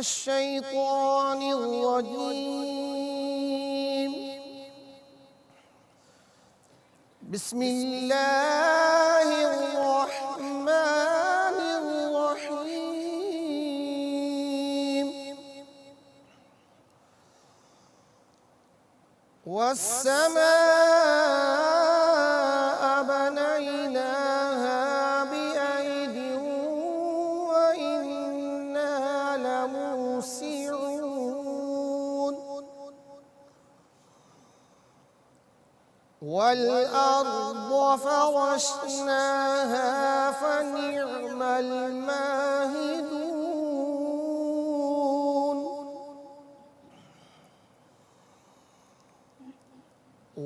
الشيطان الرجيم. بسم الله الرحمن الرحيم. والسماء بنيناها بأيد وإنا لموسعون. والأرض فرشناها فنعم الماهدون.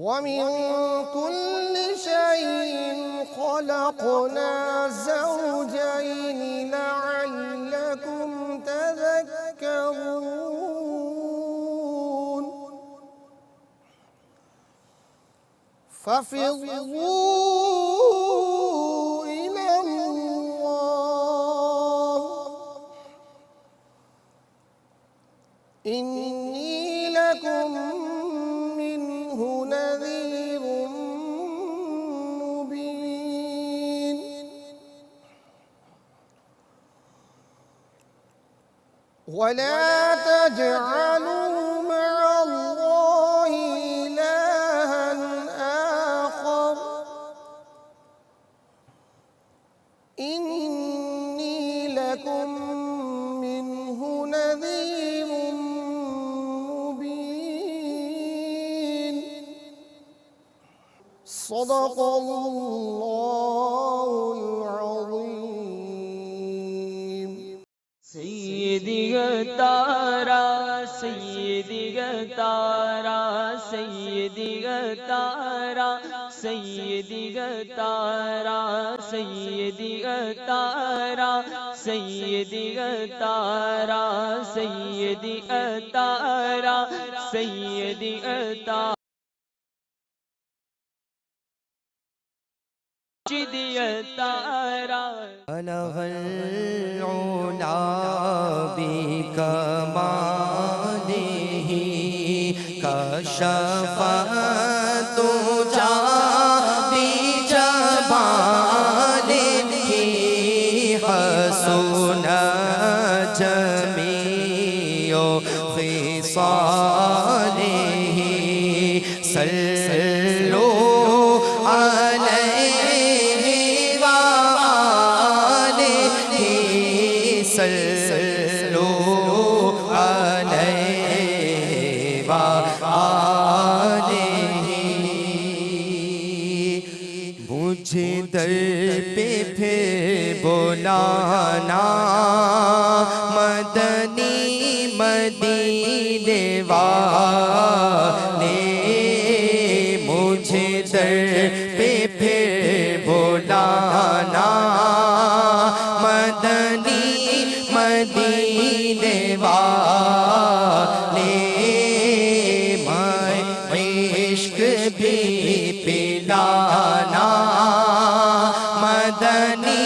ومن كل شيء خلقنا زوجين لعلكم تذكرون. ففروا إلى الله إني لكم منه نذير مبين. ولا تجعلوا مع الله إلها آخر إني لكم منه نذير مبين. صدق الله العظيم. سیدی تارا سیدی تارا سیدی تارا سیدی تارا سیدی تارا سیدی تارا سیدی تارا سیدی تارا بلغ العلا بكماله كشف الدجى بجماله حسن جميع خصاله صلوا عليه وآله صلوا عليه وآله. مجھے در پہ پھر بلانا مدنی مدینے والے. مجھے در پہ پھر بلانا مدنی مدینے والے. میں عشق بھی پلانا مدنی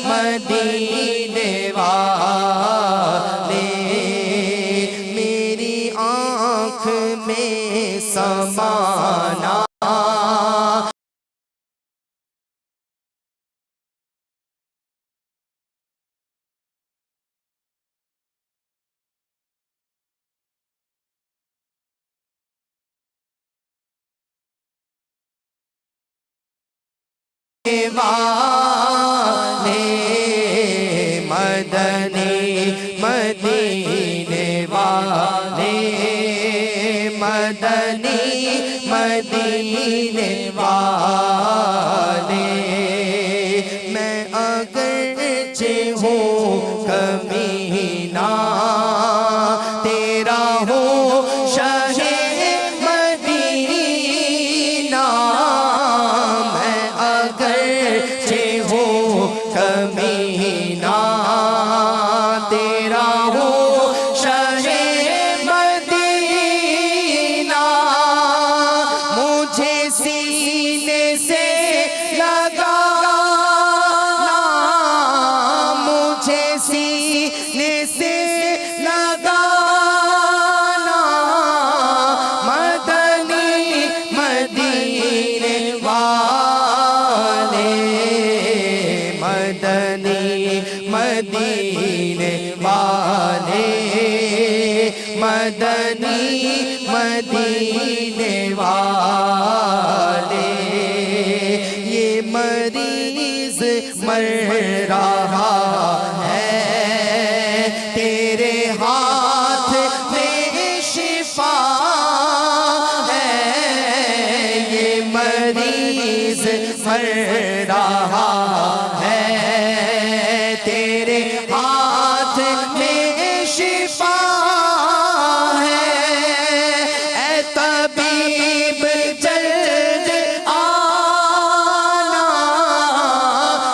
مدینے والے. میری آنکھ میں سمانا والے مدنی مدینے والے مدنی مدینے والے. میں اگرچہ ہوں کمینہ تیرا ہوں شاہ مدینہ. میں اگرچہ ہوں کمینہ تیرا ہوں شاہ مدینہ. مجھے سینے سے لگا مدنی مدینے والے یہ مریض مر رہا ہے تیرے ہاتھ میں شفا ہے یہ مریض مر رہا ہے تیرے ہاتھ میں شفا ہے اے طبیب جلد آنا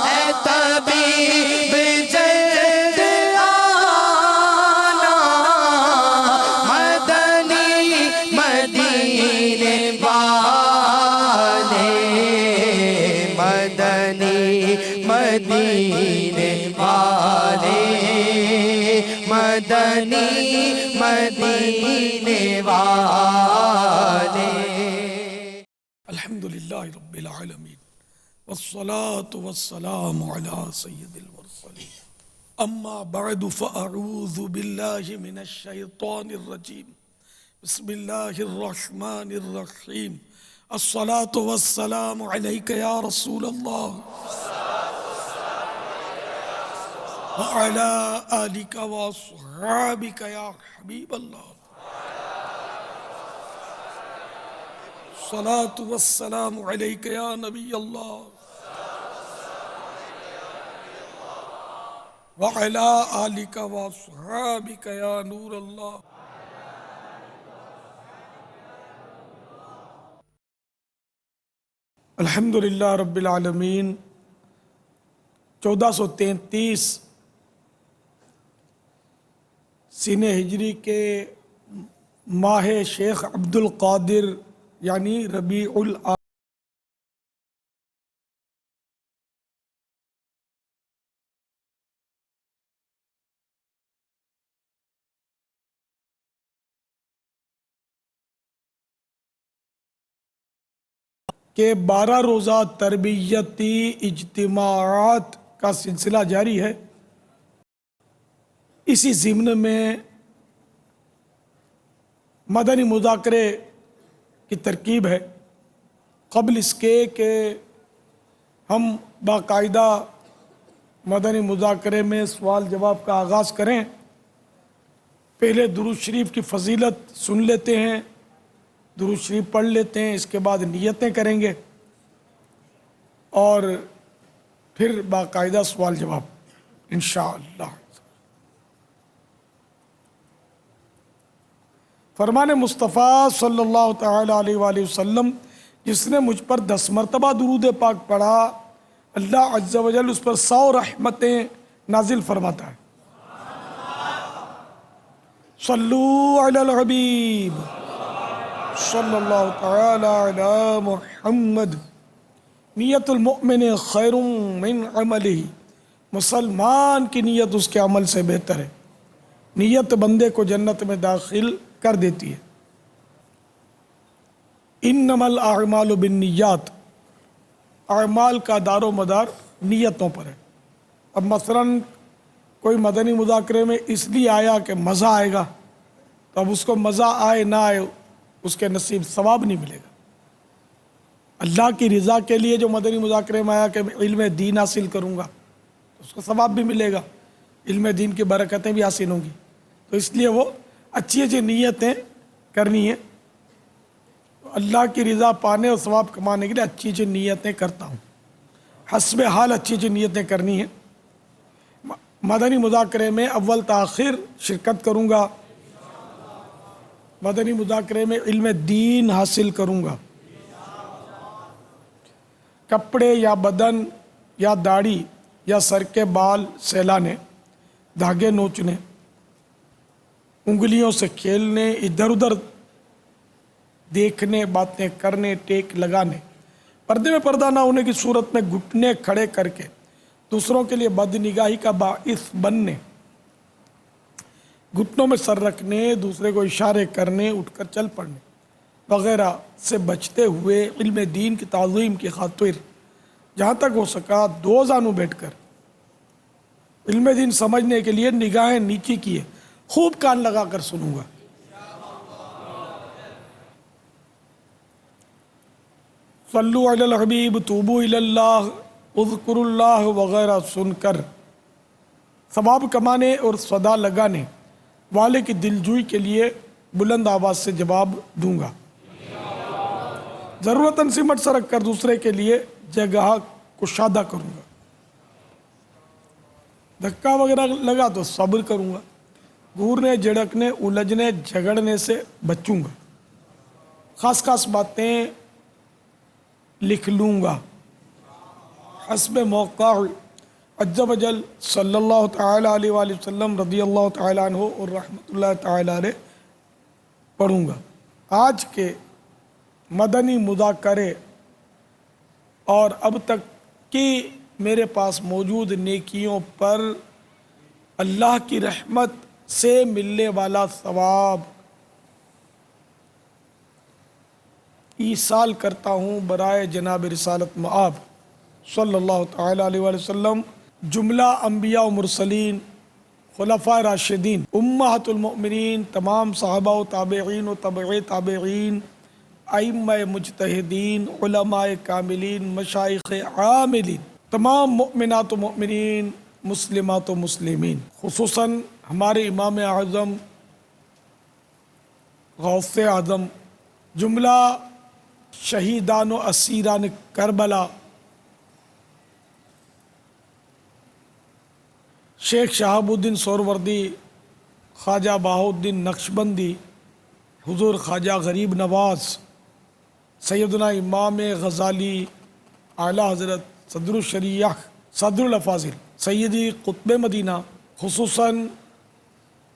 اے طبیب جلد آنا مدنی مدینے والے مدنی مدینے والے مدنی مدینے والے الحمد للہ رب العالمین والصلاة والسلام على سید المرسلین اما بعد فاعوذ باللہ من الشیطان الرجیم بسم اللہ الرحمن الرحیم الصلاة والسلام علیک یا رسول اللہ وعلى آلك وأصحابك يا حبيب الله الصلاة والسلام عليك يا نبي الله وعلى آلك وأصحابك يا نور الله الحمدللہ رب العالمین 1433 سین ہجری کے ماہ شیخ عبد القادر یعنی ربیع الاول کے 12 روزہ تربیتی اجتماعات کا سلسلہ جاری ہے۔ اسی ضمن میں مدنی مذاکرے کی ترکیب ہے۔ قبل اس کے کہ ہم باقاعدہ مدنی مذاکرے میں سوال جواب کا آغاز کریں، پہلے درود شریف کی فضیلت سن لیتے ہیں، درود شریف پڑھ لیتے ہیں، اس کے بعد نیتیں کریں گے اور پھر باقاعدہ سوال جواب انشاءاللہ۔ فرمان مصطفیٰ صلی اللہ تعالی علیہ وآلہ وسلم، جس نے مجھ پر 10 مرتبہ درود پاک پڑھا، اللہ عز و جل اس پر 100 رحمتیں نازل فرماتا ہے۔ صلو علی الحبیب صلی اللہ تعالی علی محمد۔ نیت المؤمن خیر من عملہ، مسلمان کی نیت اس کے عمل سے بہتر ہے۔ نیت بندے کو جنت میں داخل کر دیتی ہے۔ انما الاعمال بالنیات، اعمال کا دار و مدار نیتوں پر ہے۔ اب مثلا کوئی مدنی مذاکرے میں اس لیے آیا کہ مزہ آئے گا، تو اب اس کو مزہ آئے نہ آئے اس کے نصیب ثواب نہیں ملے گا۔ اللہ کی رضا کے لیے جو مدنی مذاکرے میں آیا کہ میں علم دین حاصل کروں گا، اس کو ثواب بھی ملے گا، علم دین کی برکتیں بھی حاصل ہوں گی۔ تو اس لیے وہ اچھی اچھی نیتیں کرنی ہیں۔ اللہ کی رضا پانے اور ثواب کمانے کے لیے اچھی اچھی نیتیں کرتا ہوں، حسب حال اچھی اچھی نیتیں کرنی ہیں۔ مدنی مذاکرے میں اول تاخیر شرکت کروں گا، مدنی مذاکرے میں علم دین حاصل کروں گا۔ کپڑے یا بدن یا داڑھی یا سر کے بال سیلانے، دھاگے نوچنے، انگلیوں سے کھیلنے، ادھر ادھر دیکھنے، باتیں کرنے، ٹیک لگانے، پردے میں پردہ نہ ہونے کی صورت میں گھٹنے کھڑے کر کے دوسروں کے لیے بد نگاہی کا باعث بننے، گھٹنوں میں سر رکھنے، دوسرے کو اشارے کرنے، اٹھ کر چل پڑنے وغیرہ سے بچتے ہوئے علم دین کی تعظیم کی خاطر جہاں تک ہو سکا دو زانوں بیٹھ کر علم دین سمجھنے کے لیے نگاہیں نیچی کیے خوب کان لگا کر سنوں گا۔ صلو علی الحبیب توبو الی اللہ اذکر اللہ وغیرہ سن کر ثواب کمانے اور صدا لگانے والے کی دلجوئی کے لیے بلند آواز سے جواب دوں گا۔ ضرورتاً سمٹ سرک کر دوسرے کے لیے جگہ کشادہ کروں گا۔ دھکا وغیرہ لگا تو صبر کروں گا۔ گھورنے جھڑکنے الجھنے جھگڑنے سے بچوں گا۔ خاص خاص باتیں لکھ لوں گا۔ حسب موقع عز و جل صلی اللہ تعالیٰ علیہ وآلہ وسلم رضی اللہ تعالیٰ عنہ اور رحمۃ اللہ تعالیٰ علیہ پڑھوں گا۔ آج کے مدنی مذاکرے اور اب تک کی میرے پاس موجود نیکیوں پر اللہ کی رحمت سے ملنے والا ثواب ایصال کرتا ہوں برائے جناب رسالت مآب صلی اللہ تعالیٰ علیہ وآلہ وسلم، جملہ انبیاء و مرسلین، خلفاء راشدین، امہات المؤمنین، تمام صحابہ و تابعین و تبع تابعین، ائمہ مجتہدین، علماء کاملین، مشائخ عاملین، تمام مؤمنات و مؤمنین، مسلمات و مسلمین، خصوصاً ہمارے امام اعظم غوث اعظم، جملہ شہیدان و اسیران کربلا، شیخ شہاب الدین سہروردی، خواجہ بہاؤالدین نقشبندی، حضور خواجہ غریب نواز، سیدنا امام غزالی، اعلیٰ حضرت صدر الشریعہ صدر الافاضل سیدی قطب مدینہ، خصوصاً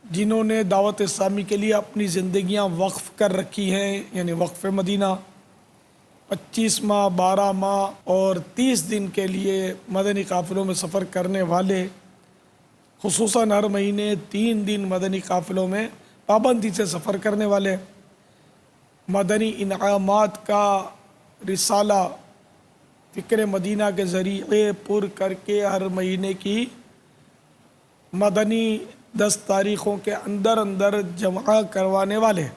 جنہوں نے دعوت اسلامی کے لیے اپنی زندگیاں وقف کر رکھی ہیں، یعنی وقف مدینہ، 25 ماہ 12 ماہ اور 30 دن کے لیے مدنی قافلوں میں سفر کرنے والے، خصوصاً ہر مہینے 3 دن مدنی قافلوں میں پابندی سے سفر کرنے والے، مدنی انعامات کا رسالہ فکر مدینہ کے ذریعے پر کر کے ہر مہینے کی مدنی 10 تاریخوں کے اندر جمع کروانے والے،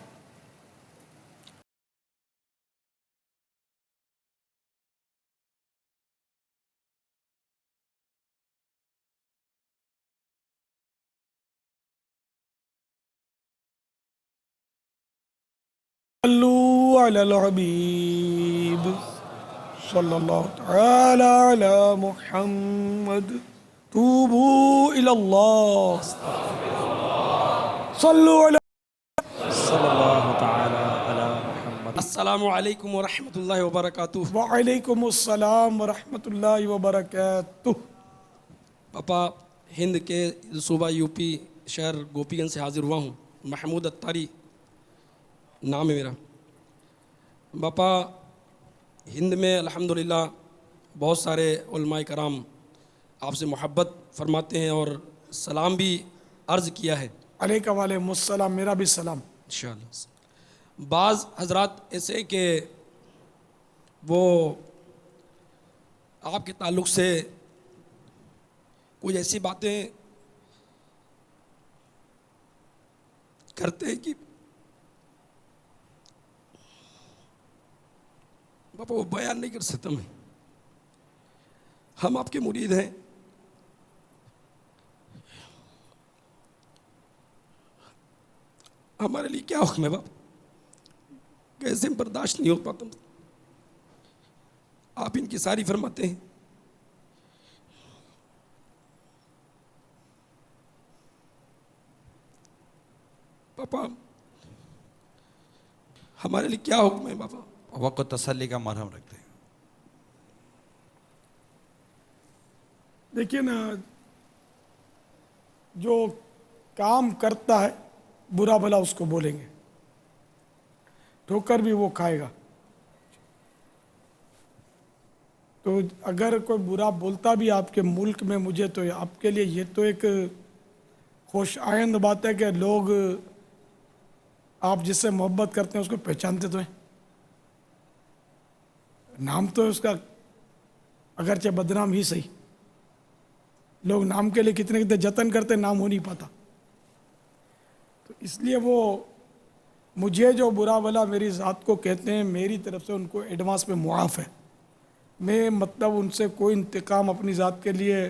صلو علی الحبیب صلی اللہ تعالی علی محمد توبو الی اللہ صلو علی السلام علیکم ورحمۃ اللہ وبرکاتہ۔ وعلیکم السلام ورحمۃ اللہ وبرکاتہ۔ پاپا ہند کے صوبہ یو پی شہر گوپی گنج سے حاضر ہوا ہوں۔ محمود اتاری نام ہے میرا۔ باپا ہند میں الحمدللہ بہت سارے علماء کرام آپ سے محبت فرماتے ہیں اور سلام بھی عرض کیا ہے۔ علیکہ وعلیکم السلام، میرا بھی سلام۔ انشاءاللہ بعض حضرات ایسے کہ وہ آپ کے تعلق سے کچھ ایسی باتیں کرتے ہیں کہ باپا وہ بیان نہیں کر سکتا میں۔ ہم آپ کے مرید ہیں، ہمارے لیے کیا حکم ہے باپ، کیسے برداشت نہیں ہو پاتا۔ آپ ان کی ساری فرماتے ہیں۔ پاپا ہمارے لیے کیا حکم ہے پاپا؟ وقت تسلی کا مرہم رکھتے ہیں۔ دیکھیے نا، جو کام کرتا ہے برا بھلا اس کو بولیں گے، ٹھوکر بھی وہ کھائے گا۔ تو اگر کوئی برا بولتا بھی آپ کے ملک میں مجھے، تو آپ کے لیے یہ تو ایک خوش آئند بات ہے کہ لوگ آپ جس سے محبت کرتے ہیں اس کو پہچانتے تو ہیں۔ نام تو اس کا اگرچہ بدنام ہی صحیح، لوگ نام کے لیے کتنے جتن کرتے، نام ہو نہیں پاتا۔ تو اس لیے وہ مجھے جو برا بلا میری ذات کو کہتے ہیں میری طرف سے ان کو ایڈوانس میں معاف ہے. میں مطلب ان سے کوئی انتقام اپنی ذات کے لیے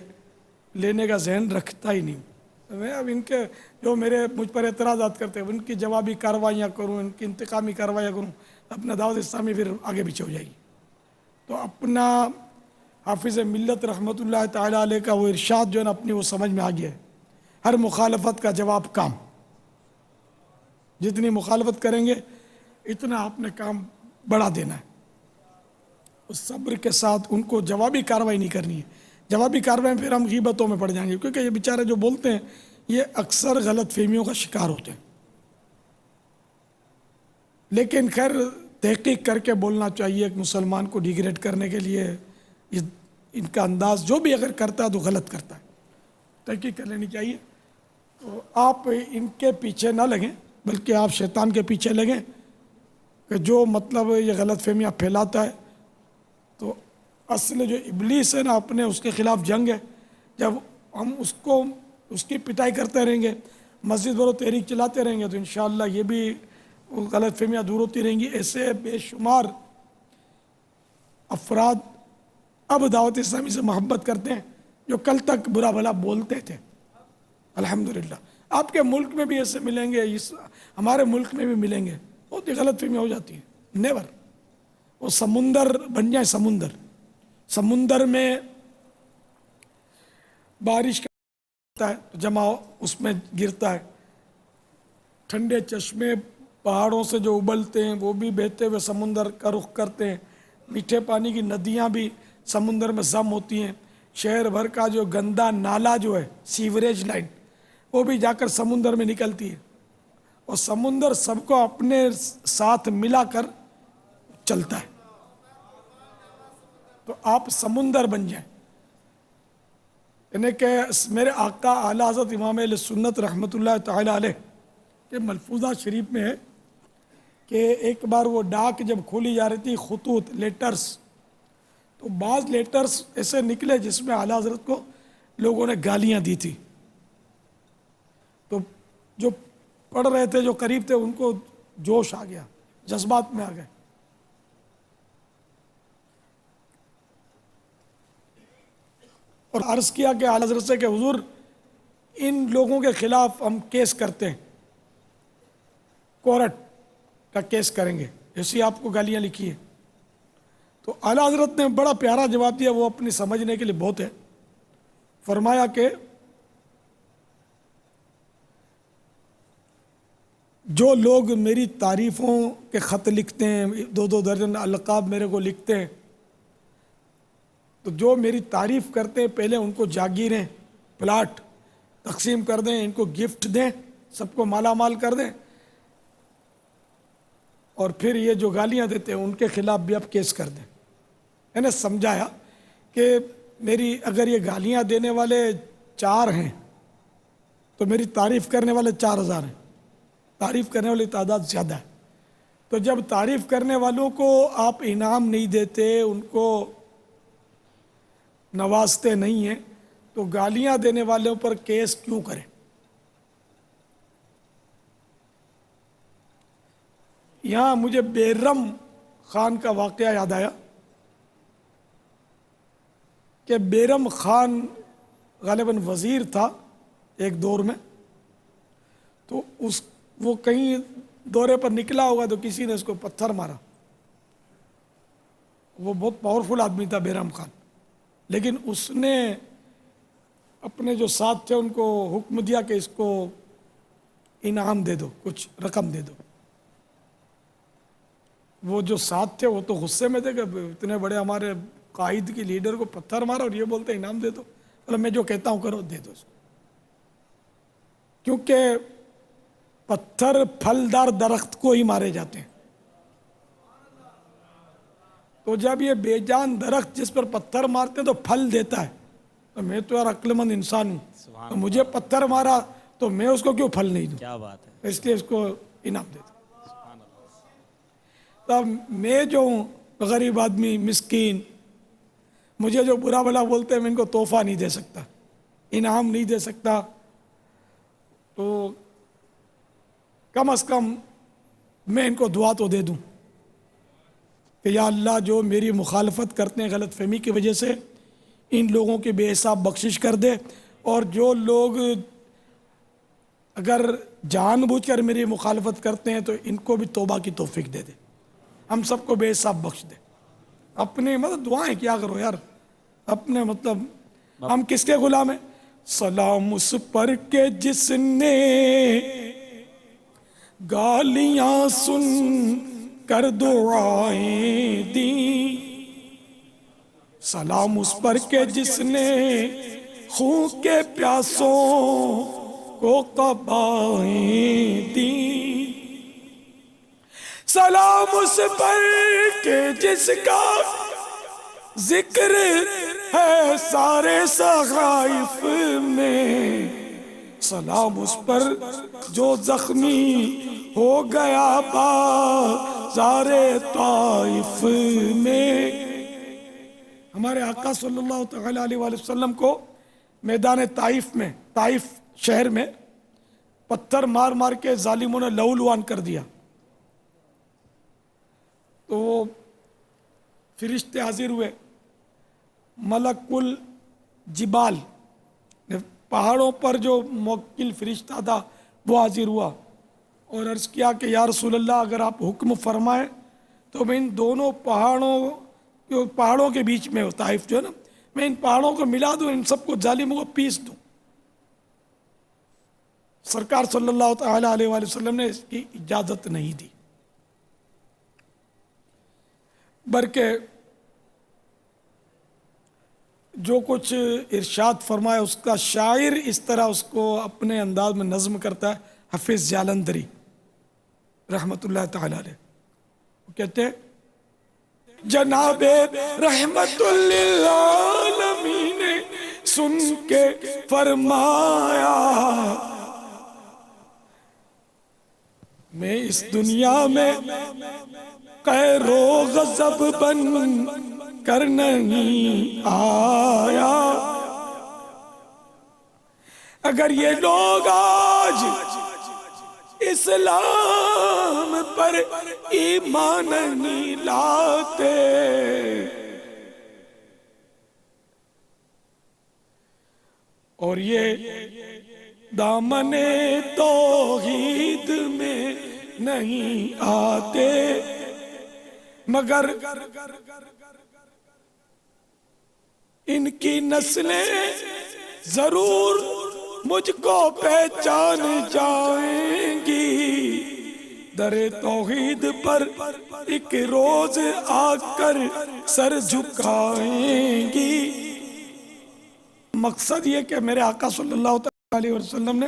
لینے کا ذہن رکھتا ہی نہیں. میں اب ان کے جو مجھ پر اعتراضات کرتے ہیں ان کی جوابی کارروائیاں کروں، ان کی انتقامی کارروائیاں کروں، اپنا دعوت اسلامی پھر آگے پیچھے ہو جائے گی. تو اپنا حافظ ملت رحمۃ اللہ تعالیٰ علیہ کا وہ ارشاد جو ہے نا اپنی وہ سمجھ میں آ گیا ہے. ہر مخالفت کا جواب کام. جتنی مخالفت کریں گے اتنا آپ نے کام بڑھا دینا ہے. اس صبر کے ساتھ ان کو جوابی کارروائی نہیں کرنی ہے. جوابی کارروائی میں پھر ہم غیبتوں میں پڑ جائیں گے، کیونکہ یہ بیچارے جو بولتے ہیں یہ اکثر غلط فہمیوں کا شکار ہوتے ہیں. لیکن خیر تحقیق کر کے بولنا چاہیے. ایک مسلمان کو ڈیگریڈ کرنے کے لیے ان کا انداز جو بھی اگر کرتا ہے تو غلط کرتا ہے. تحقیق کر لینی چاہیے. تو آپ ان کے پیچھے نہ لگیں بلکہ آپ شیطان کے پیچھے لگیں کہ جو مطلب یہ غلط فہمیاں پھیلاتا ہے. تو اصل جو ابلیس ہے نا اپنے اس کے خلاف جنگ ہے. جب ہم اس کی پٹائی کرتے رہیں گے، مسجد برو تحریک چلاتے رہیں گے تو انشاءاللہ یہ بھی غلط فہمیاں دور ہوتی رہیں گی. ایسے بے شمار افراد اب دعوت اسلامی سے محبت کرتے ہیں جو کل تک برا بھلا بولتے تھے. الحمدللہ آپ کے ملک میں بھی ایسے ملیں گے، ہمارے ملک میں بھی ملیں گے. بہت ہی غلط فہمیاں ہو جاتی ہیں. نیور. وہ سمندر بن جائے. سمندر میں بارش کا ہے تو جمع اس میں گرتا ہے. ٹھنڈے چشمے پہاڑوں سے جو ابلتے ہیں وہ بھی بہتے ہوئے سمندر کا رخ کرتے ہیں. میٹھے پانی کی ندیاں بھی سمندر میں ضم ہوتی ہیں. شہر بھر کا جو گندا نالا جو ہے سیوریج لائن وہ بھی جا کر سمندر میں نکلتی ہے. اور سمندر سب کو اپنے ساتھ ملا کر چلتا ہے. تو آپ سمندر بن جائیں. یعنی کہ میرے آقا اعلیٰ حضرت امام اہل سنت رحمۃ اللہ تعالی علیہ کے ملفوظات شریف میں ہے کہ ایک بار وہ ڈاک جب کھولی جا رہی تھی، خطوط لیٹرز، تو بعض لیٹرز ایسے نکلے جس میں اعلیٰ حضرت کو لوگوں نے گالیاں دی تھی. تو جو پڑھ رہے تھے جو قریب تھے ان کو جوش آ گیا، جذبات میں آ گئے. اور عرض کیا کہ اعلیٰ حضرت سے کہ حضور ان لوگوں کے خلاف ہم کیس کرتے ہیں، کورٹ کا کیس کریں گے، ایسی آپ کو گالیاں لکھی ہیں. تو اعلیٰ حضرت نے بڑا پیارا جواب دیا، وہ اپنی سمجھنے کے لیے بہت ہے. فرمایا کہ جو لوگ میری تعریفوں کے خط لکھتے ہیں، 2 درجن القاب میرے کو لکھتے ہیں، تو جو میری تعریف کرتے ہیں پہلے ان کو جاگیریں، پلاٹ تقسیم کر دیں، ان کو گفٹ دیں، سب کو مالا مال کر دیں، اور پھر یہ جو گالیاں دیتے ہیں ان کے خلاف بھی اب کیس کر دیں. میں نے سمجھایا کہ اگر یہ گالیاں دینے والے 4 ہیں تو میری تعریف کرنے والے 4000 ہیں. تعریف کرنے والی تعداد زیادہ ہے. تو جب تعریف کرنے والوں کو آپ انعام نہیں دیتے، ان کو نوازتے نہیں ہیں، تو گالیاں دینے والوں پر کیس کیوں کریں؟ یہاں مجھے بیرم خان کا واقعہ یاد آیا کہ بیرم خان غالباً وزیر تھا ایک دور میں. تو وہ کہیں دورے پر نکلا ہوگا تو کسی نے اس کو پتھر مارا. وہ بہت پاورفل آدمی تھا بیرم خان، لیکن اس نے اپنے جو ساتھ تھے ان کو حکم دیا کہ اس کو انعام دے دو، کچھ رقم دے دو. وہ جو ساتھ تھے وہ تو غصے میں تھے کہ اتنے بڑے ہمارے قائد کی لیڈر کو پتھر مارا اور یہ بولتے انعام دے دو. مطلب میں جو کہتا ہوں کرو، دے دو اس کو. کیونکہ پتھر پھلدار درخت کو ہی مارے جاتے ہیں. تو جب یہ بے جان درخت جس پر پتھر مارتے ہیں تو پھل دیتا ہے، تو میں تو یار عقل مند انسان ہوں، تو مجھے پتھر مارا تو میں اس کو کیوں پھل نہیں دوں؟ کیا بات ہے. اس لیے اس کو انعام دے دوں. تب میں جو ہوں غریب آدمی، مسکین، مجھے جو برا بھلا بولتے ہیں میں ان کو تحفہ نہیں دے سکتا، انعام نہیں دے سکتا. تو کم از کم میں ان کو دعا تو دے دوں کہ یا اللہ جو میری مخالفت کرتے ہیں غلط فہمی کی وجہ سے ان لوگوں کی بے حساب بخشش کر دے، اور جو لوگ اگر جان بوجھ کر میری مخالفت کرتے ہیں تو ان کو بھی توبہ کی توفیق دے دے، ہم سب کو بے حساب بخش دے۔ اپنے مطلب دعائیں کیا کرو یار، اپنے مطلب ہم کس کے غلام ہیں؟ سلام اس پر کے جس نے گالیاں سن کر دعائیں دی، سلام اس پر کے جس نے خون کے پیاسوں کو قبائیں دی، سلام اس پر کے جس کا ذکر ہے سارے صحائف میں، سلام اس پر جو زخمی ہو گیا بازار طائف میں۔ ہمارے آقا صلی اللہ تعالی علیہ وآلہ وسلم کو میدان طائف میں، طائف شہر میں پتھر مار مار کے ظالموں نے لہولہان کر دیا، تو وہ فرشتے حاضر ہوئے، ملک الجبال پہاڑوں پر جو موکل فرشتہ تھا وہ حاضر ہوا اور عرض کیا کہ یا رسول اللہ اگر آپ حکم فرمائیں تو میں ان دونوں پہاڑوں کے بیچ میں طائف جو ہے نا، میں ان پہاڑوں کو ملا دوں، ان سب کو ظالموں کو پیس دوں۔ سرکار صلی اللہ تعالی علیہ وآلہ وسلم نے اس کی اجازت نہیں دی، بلکہ جو کچھ ارشاد فرمایا اس کا شاعر اس طرح اس کو اپنے انداز میں نظم کرتا ہے، حافظ جالندری رحمت اللہ تعالی علیہ، وہ کہتے ہیں جناب رحمت للعالمین نے سن کے فرمایا میں اس دنیا میں قہر و غضب بن کر نہیں آیا، اگر یہ لوگ آج اسلام پر ایمان نہیں لاتے اور یہ دامن توحید میں نہیں آتے، مگر ان کی نسلیں ضرور مجھ کو پہچان جائیں گی، در توحید پر ایک روز آ کر سر جھکائیں گی۔ مقصد یہ کہ میرے آقا صلی اللہ علیہ وسلم نے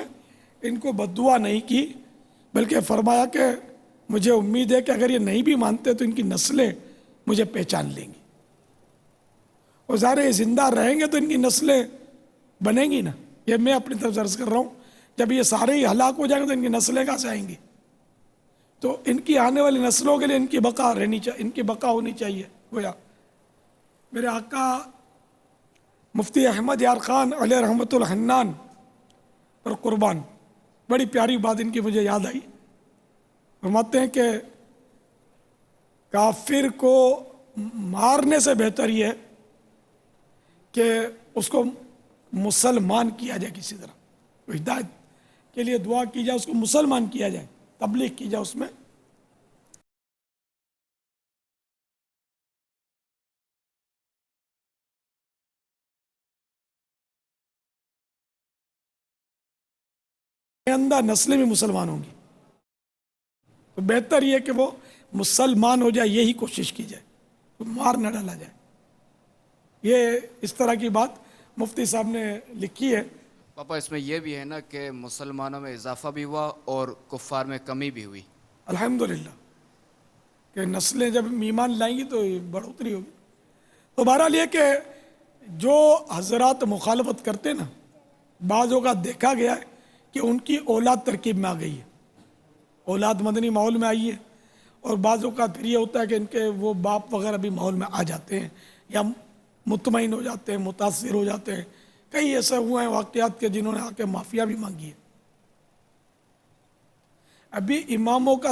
ان کو بددعا نہیں کی، بلکہ فرمایا کہ مجھے امید ہے کہ اگر یہ نہیں بھی مانتے تو ان کی نسلیں مجھے پہچان لیں گی، اور ظاہر یہ زندہ رہیں گے تو ان کی نسلیں بنیں گی نا۔ یہ میں اپنی طرف سے عرض کر رہا ہوں، جب یہ سارے ہی ہلاک ہو جائیں گے تو ان کی نسلیں کہاں سے آئیں گی؟ تو ان کی آنے والی نسلوں کے لیے ان کی بقا رہنی چاہیے، ان کی بقا ہونی چاہیے۔ گویا میرے آقا مفتی احمد یار خان علیہ رحمت الحنان پر قربان، بڑی پیاری بات ان کی مجھے یاد آئی، فرماتے ہیں کہ کافر کو مارنے سے بہتر یہ ہے کہ اس کو مسلمان کیا جائے، کسی طرح ہدایت کے لیے دعا کی جائے، اس کو مسلمان کیا جائے، تبلیغ کی جائے اس میں۔ آئندہ نسلیں بھی مسلمان ہوں گی، تو بہتر یہ کہ وہ مسلمان ہو جائے، یہی کوشش کی جائے، تو مار نہ ڈالا جائے۔ یہ اس طرح کی بات مفتی صاحب نے لکھی ہے۔ پاپا اس میں یہ بھی ہے نا کہ مسلمانوں میں اضافہ بھی ہوا اور کفار میں کمی بھی ہوئی۔ الحمدللہ کہ نسلیں جب ایمان لائیں گی تو بڑھوتری ہوگی۔ تو بہرحال یہ کہ جو حضرات مخالفت کرتے نا، بعض اوقات دیکھا گیا ہے کہ ان کی اولاد ترکیب میں آ گئی ہے، اولاد مدنی ماحول میں آئی ہے، اور بعض اوقات پھر یہ ہوتا ہے کہ ان کے وہ باپ وغیرہ بھی ماحول میں آ جاتے ہیں یا مطمئن ہو جاتے ہیں، متاثر ہو جاتے ہیں۔ کئی ایسے ہوئے ہیں واقعات کے جنہوں نے آ کے معافیا بھی مانگی ہے۔ ابھی اماموں کا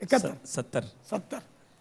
71 70। 70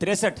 63।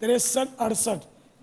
63 68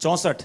64।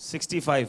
65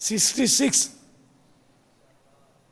66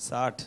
60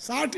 60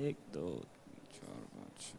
1 2 4 5 6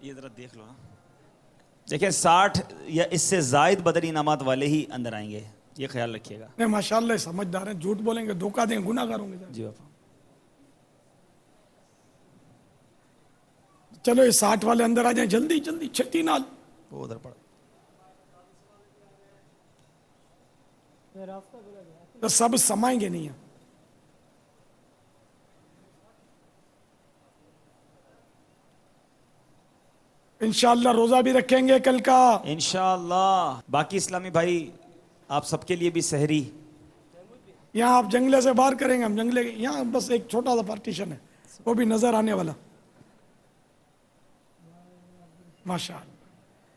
یہ ذرا دیکھ لو نا. دیکھیں 60 یا اس سے زائد بدنی انعامات والے ہی اندر آئیں گے, یہ خیال رکھیے گا. نہیں ماشاءاللہ سمجھدار ہیں, جھوٹ بولیں گے, دھوکہ دیں گے, گناہ گار ہوں گے. جی باپا. چلو یہ 60 والے اندر آ جائیں, جلدی جلدی چھتی نال. وہ ادھر پڑا. تو سب سمائیں گے نہیں. انشاءاللہ روزہ بھی رکھیں گے کل کا. انشاءاللہ. باقی اسلامی بھائی آپ سب کے لیے بھی سحری. یہاں آپ جنگلے سے باہر کریں گے, ہم جنگلے یہاں بس ایک چھوٹا سا پارٹیشن ہے, وہ بھی نظر آنے والا. ماشاءاللہ.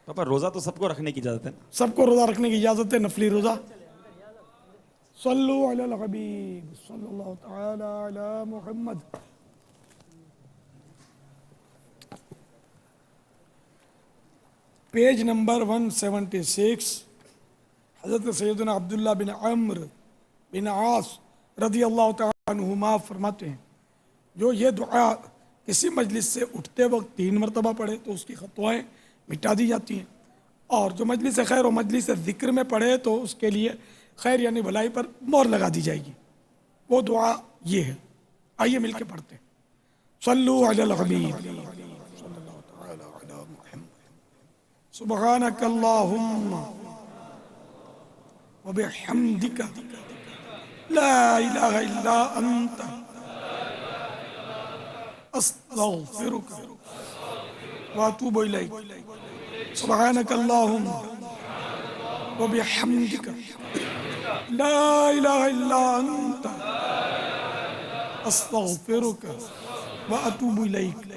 پاپا روزہ تو سب کو رکھنے کی اجازت ہے نا؟ سب کو روزہ رکھنے کی اجازت ہے, نفلی روزہ. صلو علی الحبیب صلی اللہ تعالی علی محمد. Page number 176. حضرت سیدنا عبداللہ بن عمرو بن عاص رضی اللہ تعالی عنہما فرماتے ہیں, جو یہ دعا کسی مجلس سے اٹھتے وقت 3 مرتبہ پڑھے تو اس کی خطوائیں مٹا دی جاتی ہیں, اور جو مجلس خیر و مجلس ذکر میں پڑھے تو اس کے لیے خیر یعنی بھلائی پر مہر لگا دی جائے گی. وہ دعا یہ ہے, آئیے مل کے پڑھتے ہیں. صلو علی الحبیب صلی اللہ تعالی علی محمد. سبحانک اللہم وبحمدک لا الہ الا انت استغفرک واتوب الیک. سبحانک اللہم وبحمدک لا الہ الا انت استغفرک واتوب الیک.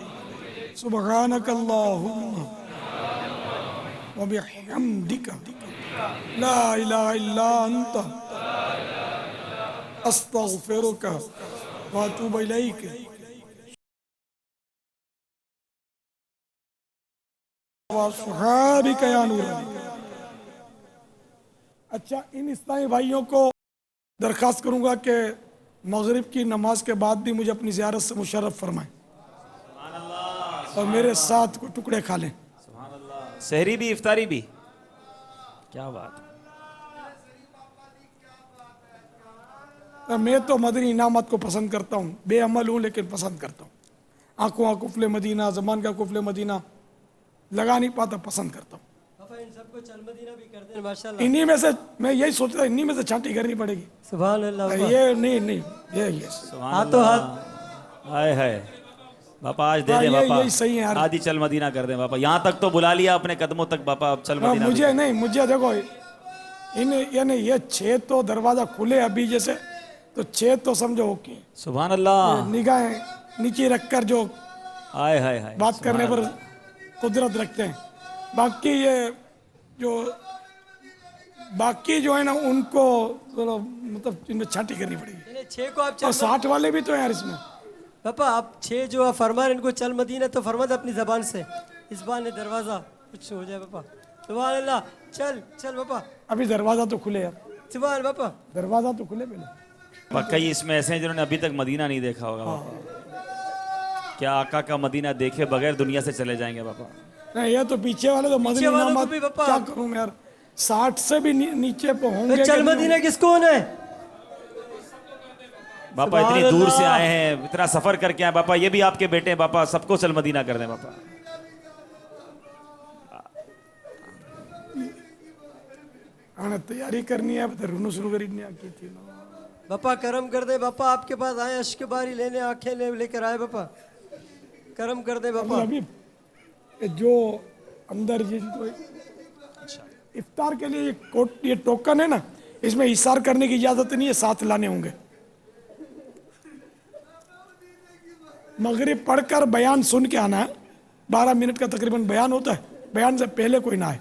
سبحانک اللہم وبحمدک لا الہ الا انت استغفرک واتوب الیک. وصحابک یا نور. اچھا, ان اسلامی بھائیوں کو درخواست کروں گا کہ مغرب کی نماز کے بعد بھی مجھے اپنی زیارت سے مشرف فرمائیں اور میرے ساتھ کو ٹکڑے کھا لیں. سحری بھی افطاری بھی. کیا بات. میں تو مدنی انعامات کو پسند کرتا ہوں, بے عمل ہوں لیکن پسند کرتا ہوں. آنکھوں کا قفل مدینہ, زبان کا قفل مدینہ لگا نہیں پاتا, پسند کرتا ہوں. ان سب کو چل مدینہ بھی کر دیں ماشاءاللہ. انہی میں سے میں یہی سوچ رہا ہوں, انہی میں سے چھانٹی کرنی پڑے گی. سبحان اللہ. یہ نہیں یہ ہاتھوں ہاتھ. ہائے ہائے باپا آج دے دیں باپا, یہی صحیح ہے. آج ہی چل مدینہ کر دیں باپا. یہاں تک تو بلا لیا اپنے قدموں تک باپا, اب چل مدینہ. مجھے نہیں, مجھے دیکھو یعنی یہ 6 تو دروازہ کھلے ابھی جیسے, تو 6 تو سمجھو اوکے. سبحان اللہ. نگاہیں نیچے رکھ کر جو ہائے ہائے ہائے بات کرنے پر قدرت رکھتے ہیں. باقی یہ جو باقی جو ہے نا ان کو مطلب ان میں چھانٹی کرنی پڑے گی. 6 کو آپ اور 60 والے بھی تو ہیں یار اس میں. پاپا آپ 6 جو فرمان ان کو چل مدینہ تو فرما دے اپنی زبان سے, اس بہانے دروازہ کچھ ہو جائے پاپا. سبحان اللہ. چل چل پاپا. ابھی دروازہ تو کھلے یار, سبحان پاپا. دروازہ تو کھلے پہلے. کئی اس میں ایسے ہیں جنہوں نے ابھی تک مدینہ نہیں دیکھا ہوگا باپا. کیا آقا کا مدینہ دیکھے بغیر دنیا سے چلے جائیں گے باپا. نہیں یہ تو پیچھے والے تو مدنی والوں کو انعامات بھی باپا. کیا کروں میں یار, 60 سے بھی نیچے پہ ہوں گے. چل مدینہ کس کو ہونا ہے باپا؟ اتنی دور سے آئے ہیں, اتنا سفر کر کے آئے باپا. یہ بھی آپ کے بیٹے ہیں باپا, سب کو چل مدینہ کر دیں باپا. تیاری کرنی ہے, رونو شروع کرنی تھی. باپا کرم کر دے باپا, آپ کے پاس آئے اشک باری لینے, آنکھیں لے کر آئے باپا, کرم کر دے باپا. ابھی جو اندر جن کو افطار کے لیے یہ ٹوکن ہے نا, اس میں احسار کرنے کی اجازت نہیں ہے, ساتھ لانے ہوں گے. مغرب پڑھ کر بیان سن کے آنا ہے, 12 منٹ کا تقریباً بیان ہوتا ہے, بیان سے پہلے کوئی نہ آئے.